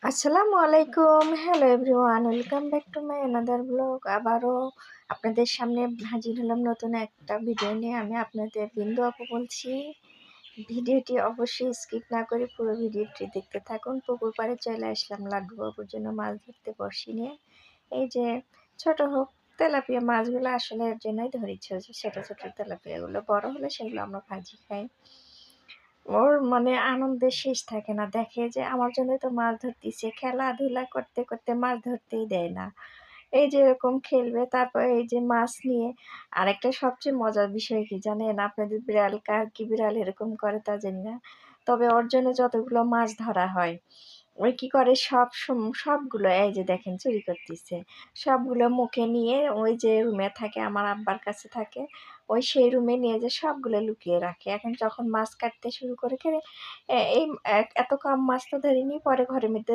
আসসালামু আলাইকুম। Hello everyone. Welcome back to my another blog. আবারও আপনাদের সামনে হাজির হলাম নতুন একটা ভিডিও নিয়ে। আমি আপনাদের বিন্দু আপু বলছি। ভিডিওটি অবশ্যই স্কিপ না করে পুরো ভিডিওটি দেখতে থাকুন। পুকুর পাড়ে চলে আসলাম লাড্ডু বাবুর জন্য মাছ ধরতে বড়শি নিয়ে। এই যে ছোট হোক তেলাপিয়া মাছগুলো আসলে এর জন্যই ধরেছি, ছোটো ছোটো তেলাপিয়াগুলো। বড় হলে সেগুলো আমরা ভাজি খাই। ওর মানে আনন্দের শেষ থাকে না। দেখে যে আমার জন্যই তো মাছ ধরতেছে, খেলাধুলা করতে করতে মাছ ধরতেই দেয় না। এই যে এরকম খেলবে, তারপরে এই যে মাছ নিয়ে আরেকটা সবচেয়ে মজার বিষয় কি জানেন? আপনাদের বিড়াল কার কি বিড়াল এরকম করে তা জানি না, তবে ওর জন্য যতগুলো মাছ ধরা হয় ওই কি করে সবগুলো এই যে দেখেন চুরি করতেছে। সবগুলো মুখে নিয়ে ওই যে রুমে থাকে, আমার আব্বার কাছে থাকে, ওই সেই রুমে নিয়ে যে সবগুলো লুকিয়ে রাখে। এখন যখন মাছ কাটতে শুরু করে এই এত কম মাছ তো ধরিনি, পরে ঘরের মধ্যে